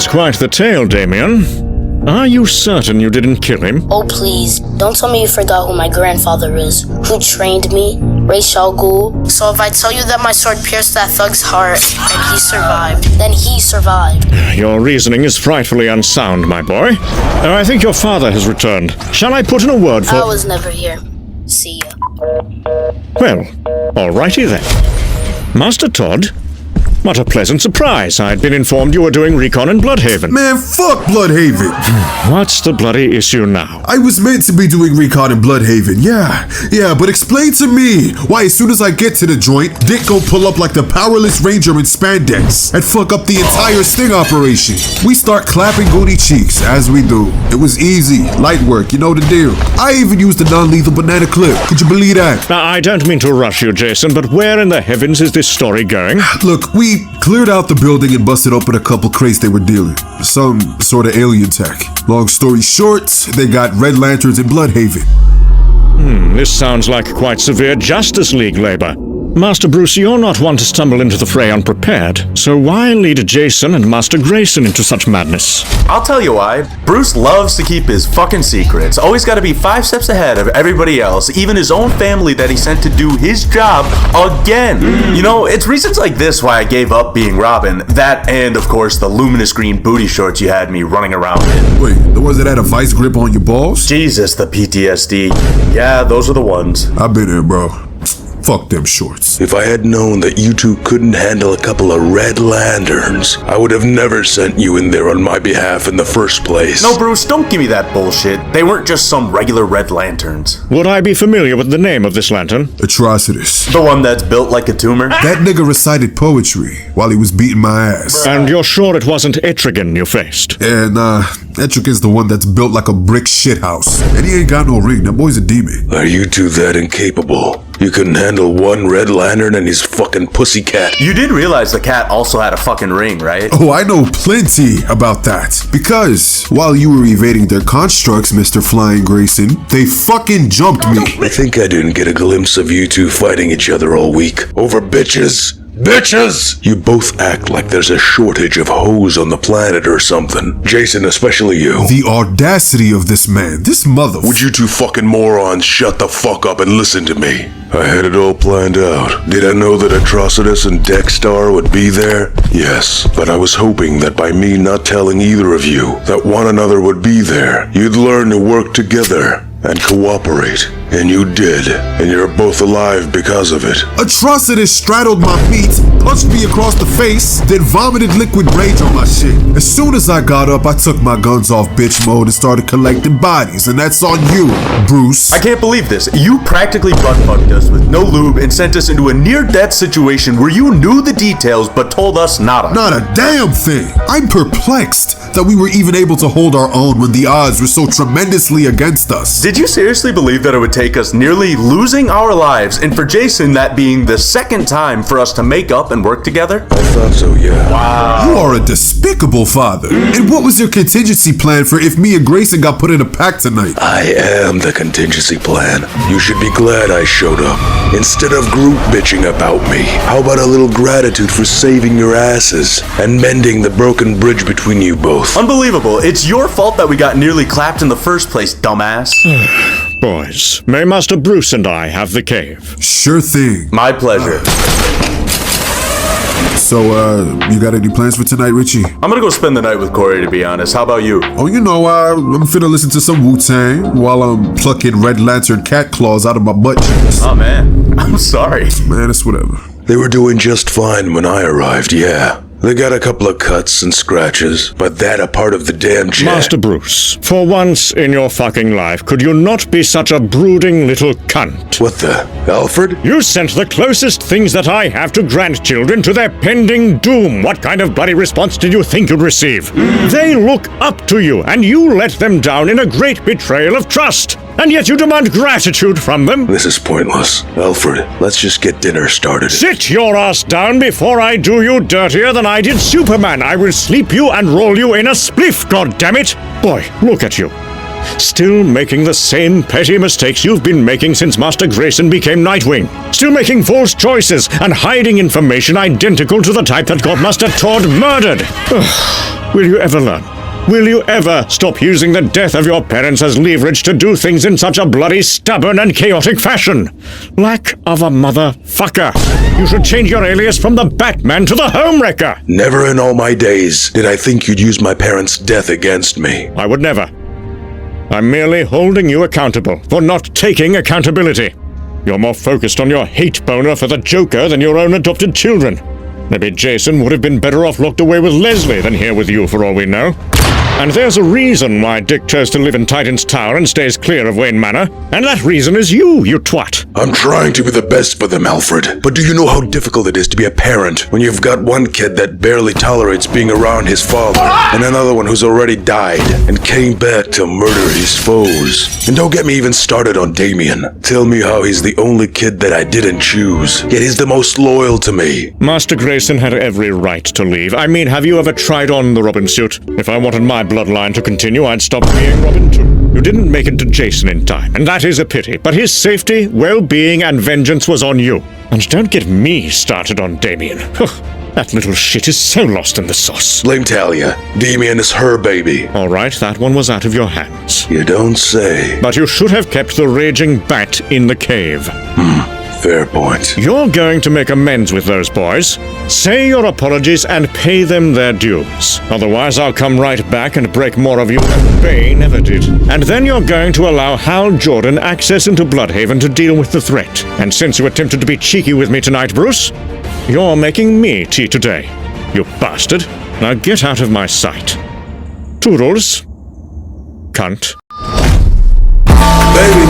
That's quite the tale, Damien. Are you certain you didn't kill him? Oh, please. Don't tell me you forgot who my grandfather is, who trained me, Ra's al Ghul. So if I tell you that my sword pierced that thug's heart, and he survived, then he survived. Your reasoning is frightfully unsound, my boy. I think your father has returned. Shall I put in a word for... I was never here. See ya. Well, alrighty then. Master Todd? What a pleasant surprise. I'd been informed you were doing recon in Bloodhaven. Man, fuck Bloodhaven. What's the bloody issue now? I was meant to be doing recon in Bloodhaven, yeah, but explain to me why as soon as I get to the joint, Dick go pull up like the powerless ranger in spandex and fuck up the entire sting operation. We start clapping goody cheeks, as we do. It was easy, light work, you know the deal. I even used a non-lethal banana clip. Could you believe that? Now, I don't mean to rush you, Jason, but where in the heavens is this story going? Look, we cleared out the building and busted open a couple crates they were dealing. Some sort of alien tech. Long story short, they got Red Lanterns in Bloodhaven. This sounds like quite severe Justice League labor. Master Bruce, you're not one to stumble into the fray unprepared, so why lead Jason and Master Grayson into such madness? I'll tell you why. Bruce loves to keep his fucking secrets. Always gotta be 5 steps ahead of everybody else, even his own family that he sent to do his job again. You know, it's reasons like this why I gave up being Robin. That and, of course, the luminous green booty shorts you had me running around in. Wait, the ones that had a vice grip on your balls? Jesus, the PTSD. Yeah, those are the ones. I've been there, bro. Fuck them shorts. If I had known that you two couldn't handle a couple of Red Lanterns, I would have never sent you in there on my behalf in the first place. No, Bruce, don't give me that bullshit. They weren't just some regular Red Lanterns. Would I be familiar with the name of this lantern? Atrocitus. The one that's built like a tumor? That nigga recited poetry while he was beating my ass. And you're sure it wasn't Etrigan you faced? Yeah, nah. Etrigan's the one that's built like a brick shithouse. And he ain't got no ring. That boy's a demon. Are you two that incapable? You couldn't handle one Red Lantern and his fucking pussycat. You did realize the cat also had a fucking ring, right? Oh, I know plenty about that. Because while you were evading their constructs, Mr. Flying Grayson, they fucking jumped me. I think I didn't get a glimpse of you two fighting each other all week. Over bitches. Bitches! You both act like there's a shortage of hoes on the planet or something. Jason, especially you. The audacity of this man, this mother... Would you two fucking morons shut the fuck up and listen to me? I had it all planned out. Did I know that Atrocitus and Dexstar would be there? Yes, but I was hoping that by me not telling either of you that one another would be there, you'd learn to work together and cooperate. And you did. And you're both alive because of it. Atrocitus straddled my feet, punched me across the face, then vomited liquid rage on my shit. As soon as I got up, I took my guns off bitch mode and started collecting bodies, and that's on you, Bruce. I can't believe this. You practically butt-fucked us with no lube and sent us into a near-death situation where you knew the details but told us nada. Not a damn thing. I'm perplexed that we were even able to hold our own when the odds were so tremendously against us. Did you seriously believe that it would take us nearly losing our lives, and for Jason that being the second time for us to make up and work together? I thought so, yeah. Wow. You are a despicable father. And what was your contingency plan for if me and Grayson got put in a pack tonight? I am the contingency plan. You should be glad I showed up. Instead of group bitching about me, how about a little gratitude for saving your asses and mending the broken bridge between you both? Unbelievable. It's your fault that we got nearly clapped in the first place, dumbass. Boys, may Master Bruce and I have the cave? Sure thing. My pleasure. So, you got any plans for tonight, Richie? I'm gonna go spend the night with Corey, to be honest. How about you? Oh, you know, I'm finna listen to some Wu-Tang while I'm plucking Red Lantern cat claws out of my butt cheeks. Oh, man. I'm sorry. Man, it's whatever. They were doing just fine when I arrived, yeah. They got a couple of cuts and scratches, but that a part of the damn jet. Master Bruce, for once in your fucking life, could you not be such a brooding little cunt? What the? Alfred? You sent the closest things that I have to grandchildren to their pending doom. What kind of bloody response did you think you'd receive? They look up to you, and you let them down in a great betrayal of trust. And yet you demand gratitude from them? This is pointless. Alfred, let's just get dinner started. Sit your ass down before I do you dirtier than I did Superman. I will sleep you and roll you in a spliff, goddammit. Boy, look at you. Still making the same petty mistakes you've been making since Master Grayson became Nightwing. Still making false choices and hiding information identical to the type that got Master Todd murdered. Ugh. Will you ever learn? Will you ever stop using the death of your parents as leverage to do things in such a bloody stubborn and chaotic fashion? Lack of a motherfucker. You should change your alias from the Batman to the Homewrecker. Never in all my days did I think you'd use my parents' death against me. I would never. I'm merely holding you accountable for not taking accountability. You're more focused on your hate boner for the Joker than your own adopted children. Maybe Jason would have been better off locked away with Leslie than here with you for all we know. And there's a reason why Dick chose to live in Titan's Tower and stays clear of Wayne Manor. And that reason is you twat. I'm trying to be the best for them, Alfred. But do you know how difficult it is to be a parent when you've got one kid that barely tolerates being around his father, and another one who's already died and came back to murder his foes? And don't get me even started on Damien. Tell me how he's the only kid that I didn't choose, yet he's the most loyal to me. Master Grayson had every right to leave. I mean, have you ever tried on the Robin suit? If I wanted my bloodline to continue, I'd stop being Robin too. You didn't make it to Jason in time, and that is a pity, but his safety, well-being, and vengeance was on you. And don't get me started on Damien. That little shit is so lost in the sauce. Blame Talia. Damien is her baby. All right, that one was out of your hands. You don't say. But you should have kept the raging bat in the cave. Fair point. You're going to make amends with those boys. Say your apologies and pay them their dues. Otherwise, I'll come right back and break more of you than Bane ever did. And then you're going to allow Hal Jordan access into Bloodhaven to deal with the threat. And since you attempted to be cheeky with me tonight, Bruce, you're making me tea today. You bastard. Now get out of my sight. Toodles. Cunt. Baby.